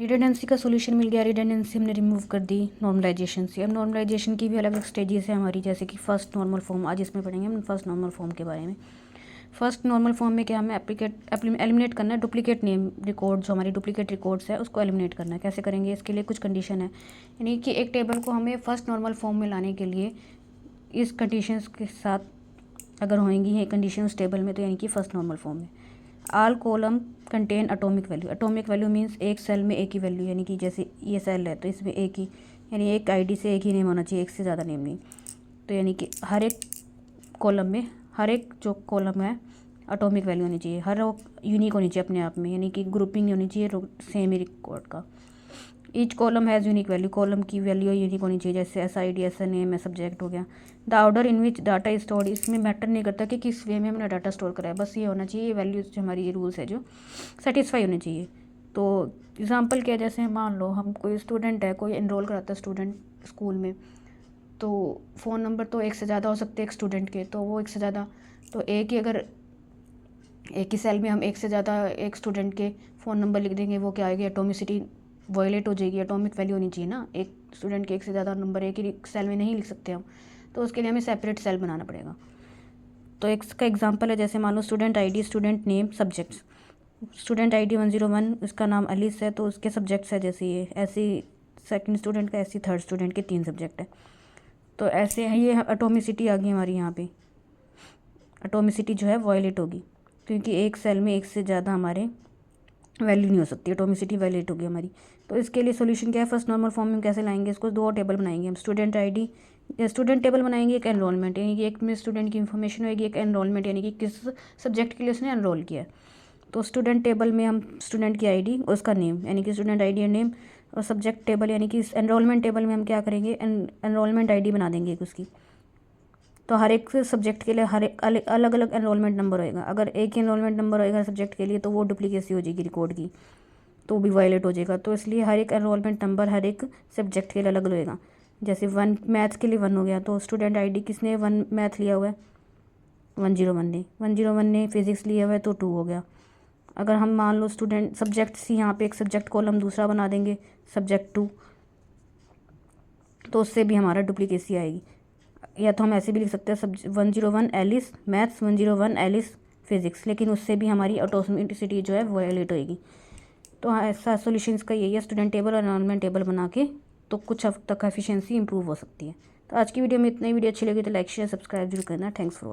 Redundancy का solution मिल गया। Redundancy हमने रिमूव कर दी नॉर्मलाइजेशन से। अब नॉर्मलाइजेशन की भी अलग अलग स्टेजेस है हमारी, जैसे कि फर्स्ट नॉर्मल फॉर्म। आज इसमें पढ़ेंगे हम फर्स्ट नॉर्मल फॉर्म के बारे में। फर्स्ट नॉर्मल फॉर्म में क्या हमें एलिमिनेट करना है, डुप्लीकेट नेम रिकॉर्ड, जो हमारी डुप्लीकेट रिकॉर्ड्स है उसको एलिमिनेट करना है। कैसे करेंगे, इसके लिए कुछ कंडीशन है, यानी कि एक टेबल को हमें फर्स्ट नॉर्मल फॉर्म में लाने के लिए इस कंडीशंस के साथ अगर होंगी ये कंडीशन उस टेबल में, तो यानी कि फर्स्ट नॉर्मल फॉर्म में all column contain atomic value. Atomic value means एक सेल में एक ही वैल्यू, यानी कि जैसे ये सेल है तो इसमें एक ही, यानी एक आईडी से एक ही नेम होना चाहिए, एक से ज़्यादा नेम नहीं। तो यानी कि हर एक कॉलम में, हर एक जो कॉलम है एटॉमिक वैल्यू होनी चाहिए, हर यूनिक होनी चाहिए अपने आप में, यानी कि ग्रुपिंग नहीं होनी चाहिए सेम ही रिकॉर्ड का। Each column has unique value, column की वैल्यू यूनिक होनी चाहिए, जैसे S I D, S N M, subject हो गया। The order in which data is stored, इसमें मैटर नहीं करता कि किस वे में हमने डाटा स्टोर करा है, बस ये होना चाहिए, ये वैल्यूज जो हमारी ये रूल्स है जो सेटिस्फाई होने चाहिए। तो एग्जांपल क्या, जैसे मान लो हम कोई स्टूडेंट है, कोई एनरोल कराता है स्टूडेंट स्कूल में, तो फ़ोन नंबर तो एक से ज़्यादा हो सकते हैं एक स्टूडेंट के, तो वो एक से ज़्यादा, तो एक ही अगर एक ही सेल में हम एक से ज़्यादा एक स्टूडेंट के फ़ोन नंबर लिख देंगे, वो क्या आएगी, एटोमिसिटी वायलेट हो जाएगी। एटॉमिक वैल्यू होनी चाहिए ना, एक स्टूडेंट के एक से ज़्यादा नंबर एक ही सेल में नहीं लिख सकते हम, तो उसके लिए हमें सेपरेट सेल बनाना पड़ेगा। तो एक का एग्जांपल है, जैसे मान लो student ID, student name, subjects. Student ID 101, उसका नाम अलिस है, तो उसके सब्जेक्ट्स है जैसे ये, ऐसे सेकंड स्टूडेंट का, ऐसे थर्ड स्टूडेंट के 3 सब्जेक्ट है। तो ऐसे है, ये एटोमिसिटी आ गई हमारी यहाँ पे। एटोमिसिटी जो है वायलेट होगी, क्योंकि एक सेल में एक से ज़्यादा हमारे वैल्यू नहीं हो सकती, एटोमिसिटी वायलेट होगी हमारी। तो इसके लिए सोल्यूशन क्या है, फर्स्ट नॉर्मल फॉर्म में कैसे लाएंगे इसको, 2 टेबल बनाएंगे हम, स्टूडेंट आईडी, स्टूडेंट टेबल बनाएंगे, एक एनरोलमेंट, यानी कि एक में स्टूडेंट की इन्फॉर्मेशन होगी, एक एनरोलमेंट यानी कि किस सब्जेक्ट के लिए उसने एनरोल किया है। तो स्टूडेंट टेबल में हम स्टूडेंट की आईडी और उसका नेम, यानी कि स्टूडेंट आईडी एंड नेम, और सब्जेक्ट टेबल यानी कि एनरोलमेंट टेबल में हम क्या करेंगे, एनरोलमेंट आईडी बना देंगे एक उसकी। तो हर एक सब्जेक्ट के लिए हर एक अलग अलग एनरोलमेंट नंबर होएगा। अगर एक ही एनरोलमेंट नंबर होएगा सब्जेक्ट के लिए, तो वो डुप्लीकेसी हो जाएगी रिकॉर्ड की, तो भी वायलेट हो जाएगा। तो इसलिए हर एक एनरोलमेंट नंबर हर एक सब्जेक्ट के लिए अलग होएगा। जैसे 1 मैथ्स के लिए 1 हो गया, तो स्टूडेंट आईडी किसने 1 मैथ लिया हुआ है, 101 ने, 101 ने फिजिक्स लिया हुआ है तो 2 हो गया। अगर हम मान लो स्टूडेंट सब्जेक्ट्स ही यहाँ पे एक सब्जेक्ट कॉलम दूसरा बना देंगे सब्जेक्ट 2, तो उससे भी हमारा डुप्लीकेसी आएगी। या तो हम ऐसे भी लिख सकते हैं 101 एलिस मैथ्स, 101 एलिस फिजिक्स, लेकिन उससे भी हमारी ऑटोमेटिसिटी जो है वायलेट होएगी। तो हाँ, ऐसा सोल्यूशन का यही है, स्टूडेंट टेबल और एनरोलमेंट टेबल बना के तो कुछ हद तक एफिशिएंसी इंप्रूव हो सकती है। तो आज की वीडियो में इतना ही। वीडियो अच्छी लगी तो लाइक शेयर सब्सक्राइब जरूर करना। Thanks for watching.